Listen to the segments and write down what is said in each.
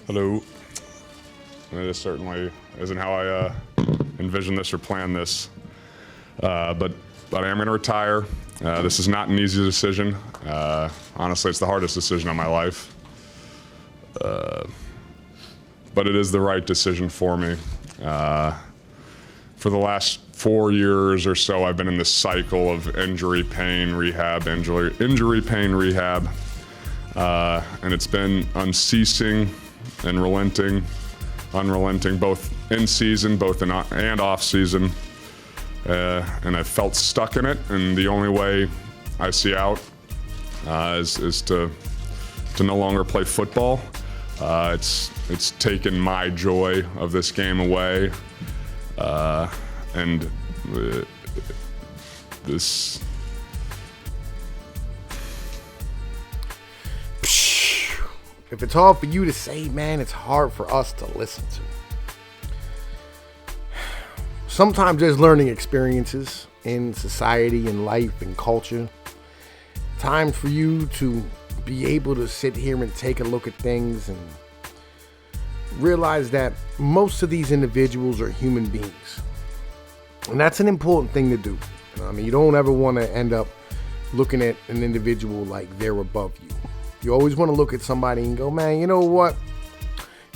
Hello. This certainly isn't how I envisioned this or planned this, but I am going to retire. This is not an easy decision. Honestly, it's the hardest decision of my life, but it is the right decision for me. For the last 4 years or so, I've been in this cycle of injury, pain, rehab, injury, pain, rehab, and it's been unceasing and unrelenting, both in season, and off season. And I've felt stuck in it, and the only way I see out is to no longer play football. It's taken my joy of this game away, and this. If it's hard for you to say, man, it's hard for us to listen to. Sometimes there's learning experiences in society and life and culture. Time for you to be able to sit here and take a look at things and realize that most of these individuals are human beings. And that's an important thing to do. You don't ever want to end up looking at an individual like they're above you. You always want to look at somebody and go, man, you know what?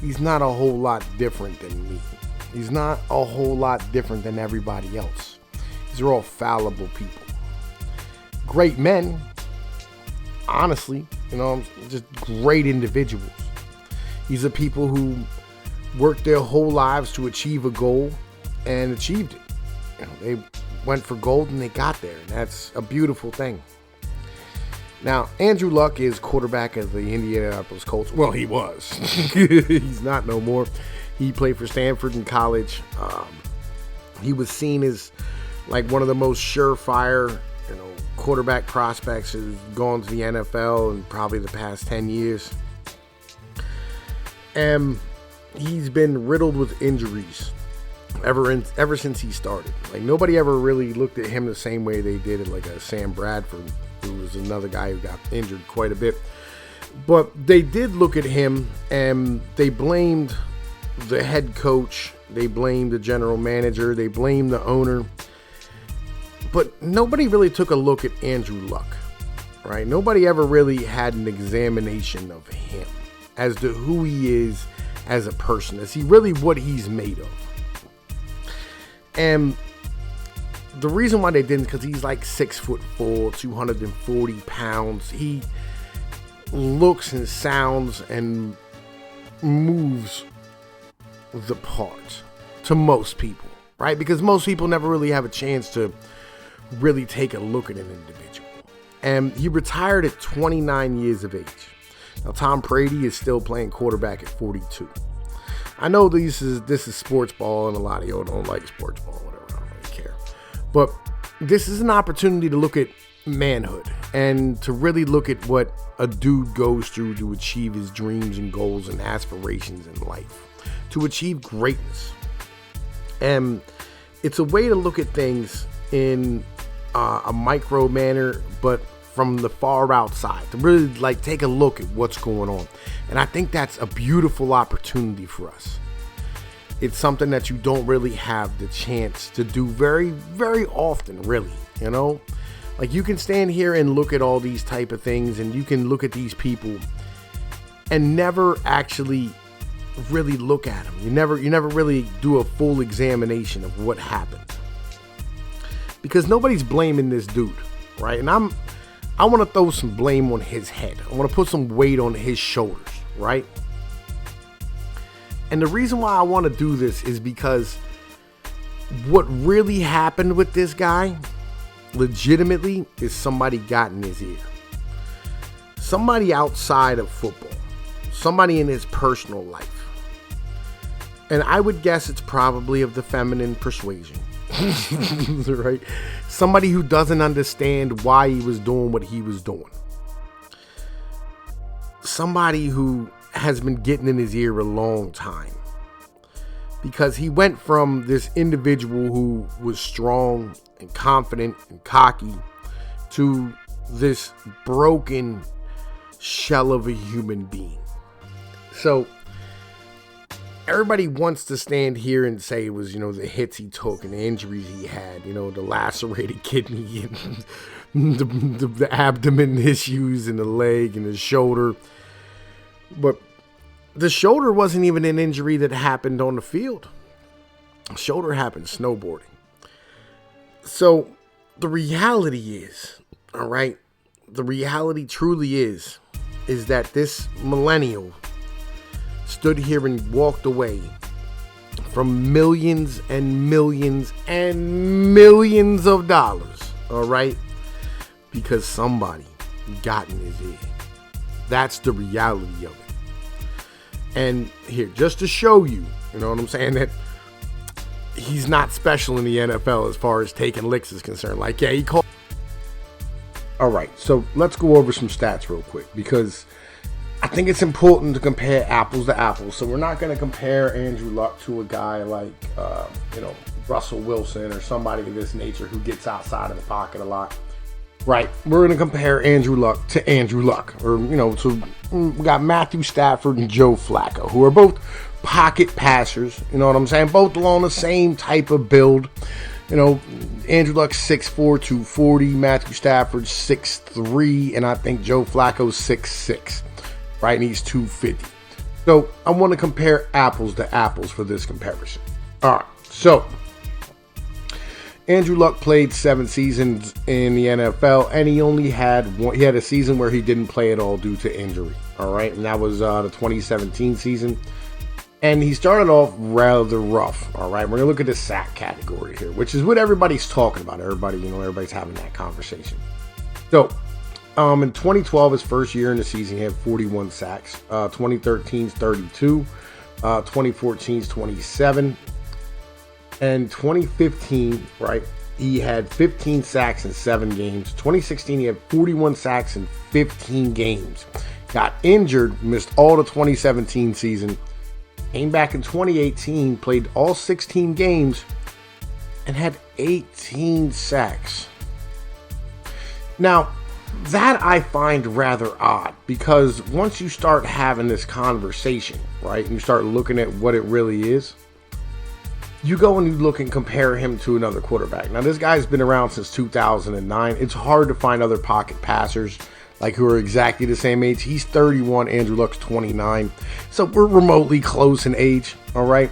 He's not a whole lot different than me. He's not a whole lot different than everybody else. These are all fallible people. Great men, honestly, just great individuals. These are people who worked their whole lives to achieve a goal and achieved it. They went for gold and they got there. And that's a beautiful thing. Now, Andrew Luck is quarterback of the Indianapolis Colts. Well, he was. He's not no more. He played for Stanford in college. He was seen as like one of the most surefire, quarterback prospects who's gone to the NFL in probably the past 10 years. And he's been riddled with injuries ever since he started. Like, nobody ever really looked at him the same way they did at like a Sam Bradford, who was another guy who got injured quite a bit. But they did look at him and they blamed the head coach, they blamed the general manager, they blamed the owner. But nobody really took a look at Andrew Luck, right? Nobody ever really had an examination of him as to who he is as a person. Is he really what he's made of? And the reason why they didn't, because he's like 6'4", 240 pounds. He looks and sounds and moves the part to most people, right? Because most people never really have a chance to really take a look at an individual. And he retired at 29 years of age. Now, Tom Brady is still playing quarterback at 42. I know this is sports ball, and a lot of y'all don't like sports ball, whatever. I don't really care. But this is an opportunity to look at manhood and to really look at what a dude goes through to achieve his dreams and goals and aspirations in life, to achieve greatness. And it's a way to look at things in a micro manner, but from the far outside, to really like take a look at what's going on. And I think that's a beautiful opportunity for us. It's something that you don't really have the chance to do very, very often, really. Like, you can stand here and look at all these type of things, and you can look at these people and never actually really look at them. You never really do a full examination of what happened, because nobody's blaming this dude, right? And I want to throw some blame on his head. I want to put some weight on his shoulders, right? And the reason why I want to do this is because what really happened with this guy, legitimately, is somebody got in his ear. Somebody outside of football. Somebody in his personal life. And I would guess it's probably of the feminine persuasion. Right? Somebody who doesn't understand why he was doing what he was doing. Somebody who has been getting in his ear a long time. Because he went from this individual who was strong and confident and cocky to this broken shell of a human being. So everybody wants to stand here and say it was, the hits he took and the injuries he had, the lacerated kidney and the abdomen issues and the leg and the shoulder. But the shoulder wasn't even an injury that happened on the field. The shoulder happened snowboarding. So the reality is, all right, the reality truly is that this millennial stood here and walked away from millions and millions and millions of dollars, all right, because somebody got in his ear. That's the reality of it. And here, just to show you, you know what I'm saying, that he's not special in the NFL as far as taking licks is concerned. Like, yeah, he called. All right, so let's go over some stats real quick, because I think it's important to compare apples to apples. So we're not going to compare Andrew Luck to a guy like, Russell Wilson or somebody of this nature who gets outside of the pocket a lot. Right, we're going to compare Andrew Luck to Andrew Luck. Or, we got Matthew Stafford and Joe Flacco, who are both pocket passers. You know what I'm saying? Both along the same type of build. Andrew Luck's 6'4", 240. Matthew Stafford's 6'3", and I think Joe Flacco's 6'6". Right, and he's 250. So I want to compare apples to apples for this comparison. All right, so Andrew Luck played 7 seasons in the NFL, and he only had one. He had a season where he didn't play at all due to injury. All right, and that was the 2017 season. And he started off rather rough. All right, we're gonna look at the sack category here, which is what everybody's talking about. Everybody's having that conversation. So, in 2012, his first year in the season, he had 41 sacks. 2013's 32. 2014's 27. And 2015, right, he had 15 sacks in 7 games. 2016, he had 41 sacks in 15 games. Got injured, missed all the 2017 season. Came back in 2018, played all 16 games, and had 18 sacks. Now, that I find rather odd, because once you start having this conversation, right, and you start looking at what it really is, you go and you look and compare him to another quarterback. Now, this guy's been around since 2009. It's hard to find other pocket passers like who are exactly the same age. He's 31, Andrew Luck's 29. So we're remotely close in age, all right?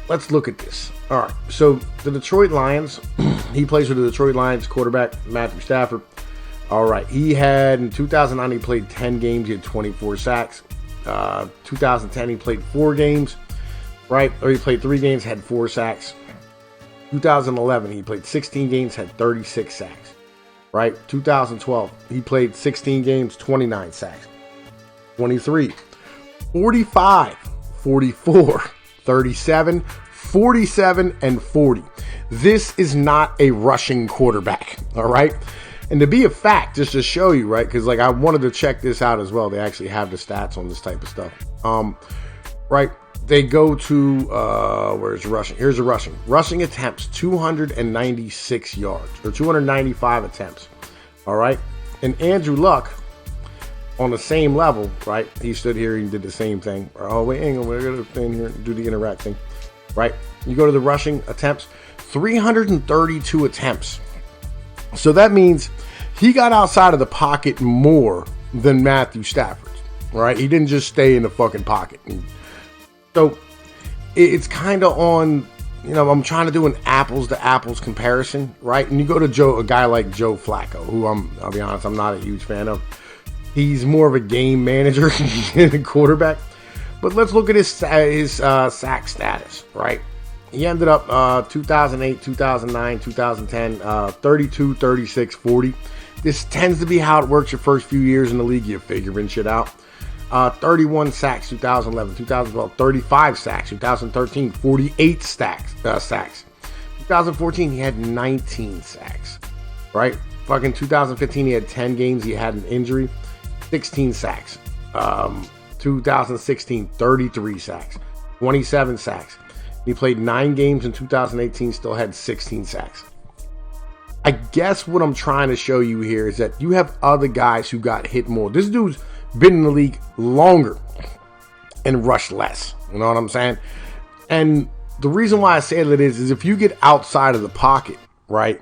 Let's look at this. All right, so the Detroit Lions, he plays for the Detroit Lions quarterback, Matthew Stafford. All right, he had, in 2009, he played 10 games. He had 24 sacks. 2010, he played 4 games, right? Or he played 3 games, had 4 sacks. 2011, he played 16 games, had 36 sacks. Right, 2012, he played 16 games, 29 sacks. 23, 45, 44, 37, 47, and 40. This is not a rushing quarterback, all right? And to be a fact, just to show you, right, because I wanted to check this out as well. They actually have the stats on this type of stuff. Right, they go to, where's rushing? Here's the rushing. Rushing attempts, 296 yards, or 295 attempts, all right? And Andrew Luck, on the same level, right? He stood here and did the same thing. Oh, wait, hang on, we're going to stand here and do the interact thing, right? You go to the rushing attempts, 332 attempts. So that means he got outside of the pocket more than Matthew Stafford, right? He didn't just stay in the fucking pocket. So it's kind of on, I'm trying to do an apples to apples comparison, right? And you go to a guy like Joe Flacco, who I'll be honest, I'm not a huge fan of. He's more of a game manager than a quarterback. But let's look at his sack status, right? He ended up 2008, 2009, 2010, 32, 36, 40. This tends to be how it works your first few years in the league. You're figuring shit out. 31 sacks, 2011, 2012, 35 sacks, 2013, 48 sacks. 2014, he had 19 sacks, right? Fucking 2015, he had 10 games. He had an injury, 16 sacks. 2016, 33 sacks, 27 sacks. He played 9 games in 2018, still had 16 sacks. I guess what I'm trying to show you here is that you have other guys who got hit more. This dude's been in the league longer and rush less. You know what I'm saying? And the reason why I say that is if you get outside of the pocket, right?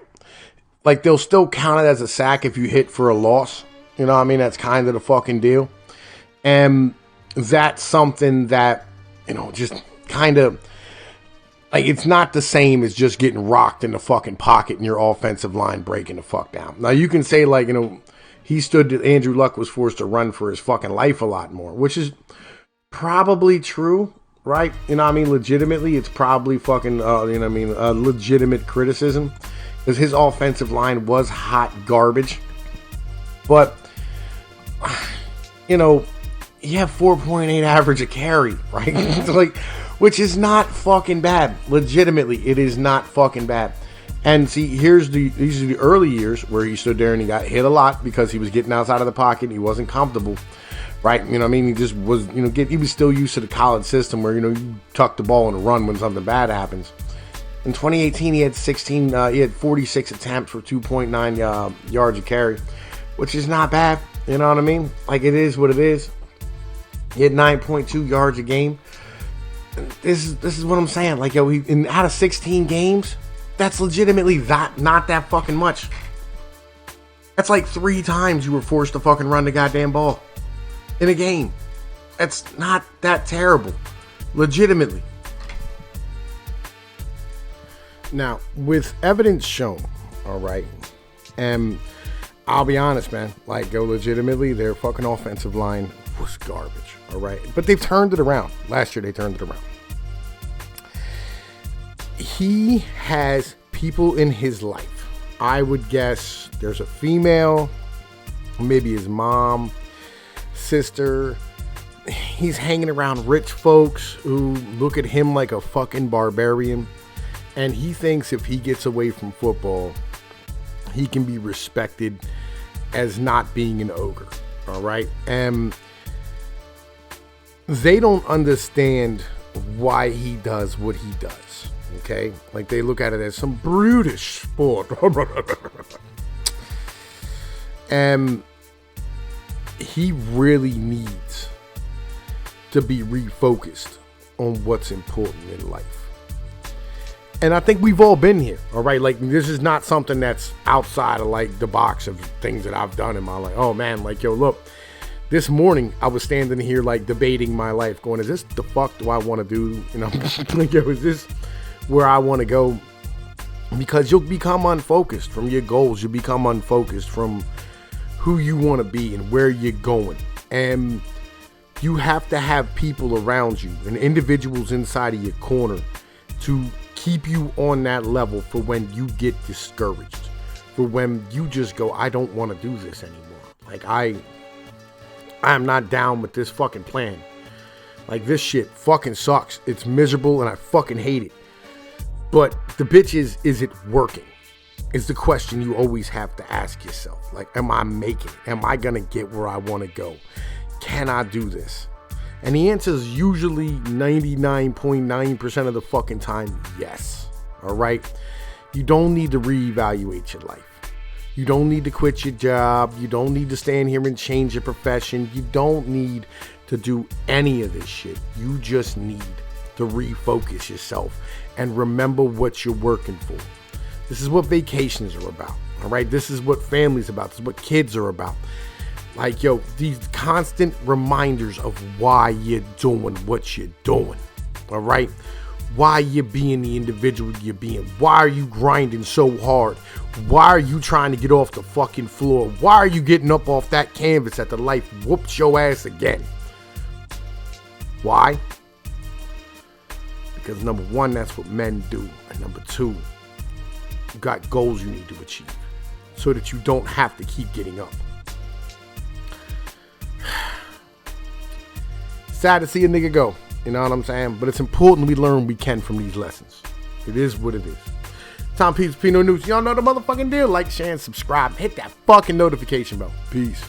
Like, they'll still count it as a sack if you hit for a loss. You know what I mean? That's kind of the fucking deal. And that's something that, you know, just kind of, like, it's not the same as just getting rocked in the fucking pocket and your offensive line breaking the fuck down. Now, you can say, like, you know, Andrew Luck was forced to run for his fucking life a lot more, which is probably true, right? You know what I mean? Legitimately, it's probably fucking, you know what I mean, legitimate criticism. Because his offensive line was hot garbage. But, you know, you have 4.8 average a carry, right? Like, which is not fucking bad. Legitimately, it is not fucking bad. And see, these are the early years where he stood there and he got hit a lot because he was getting outside of the pocket and he wasn't comfortable, right? You know what I mean? He just was, you know, he was still used to the college system where, you know, you tuck the ball and run when something bad happens. In 2018, he had 46 attempts for 2.9 yards a carry, which is not bad. You know what I mean? Like, it is what it is. He had 9.2 yards a game. This is what I'm saying. Like, yo, out of 16 games, that's legitimately not that fucking much. That's like 3 times you were forced to fucking run the goddamn ball in a game. That's not that terrible. Legitimately. Now, with evidence shown, all right, and I'll be honest, man, like, yo, legitimately, their fucking offensive line was garbage, all right? But they've turned it around. Last year, they turned it around. He has people in his life. I would guess there's a female, maybe his mom, sister. He's hanging around rich folks who look at him like a fucking barbarian. And he thinks if he gets away from football, he can be respected as not being an ogre. All right. And they don't understand why he does what he does. Okay. Like, they look at it as some brutish sport. And he really needs to be refocused on what's important in life. And I think we've all been here, all right? Like, this is not something that's outside of, like, the box of things that I've done in my life. Oh, man, like, yo, look, this morning I was standing here, like, debating my life, going, is this the fuck do I want to do? You know, like, yo, is this where I want to go? Because you'll become unfocused from your goals. You'll become unfocused from who you want to be and where you're going. And you have to have people around you and individuals inside of your corner to keep you on that level for when you get discouraged, for when you just go, I don't want to do this anymore. Like, I'm not down with this fucking plan. Like, this shit fucking sucks. It's miserable and I fucking hate it. But the bitch is it working? Is the question you always have to ask yourself. Like, am I making it? Am I gonna get where I want to go? Can I do this? And the answer is usually 99.9% of the fucking time, yes. All right? You don't need to reevaluate your life. You don't need to quit your job. You don't need to stand here and change your profession. You don't need to do any of this shit. You just need to refocus yourself and remember what you're working for. This is what vacations are about. All right? This is what family's about. This is what kids are about. Like, yo, these constant reminders of why you're doing what you're doing, all right? Why you're being the individual you're being. Why are you grinding so hard? Why are you trying to get off the fucking floor? Why are you getting up off that canvas after life whoops your ass again? Why? Because number one, that's what men do. And number two, you got goals you need to achieve so that you don't have to keep getting up. Sad to see a nigga go, you know what I'm saying? But it's important we learn what we can from these lessons. It is what it is. Tom Peeps, Pino News. Y'all know the motherfucking deal. Like, share, and subscribe. Hit that fucking notification bell. Peace.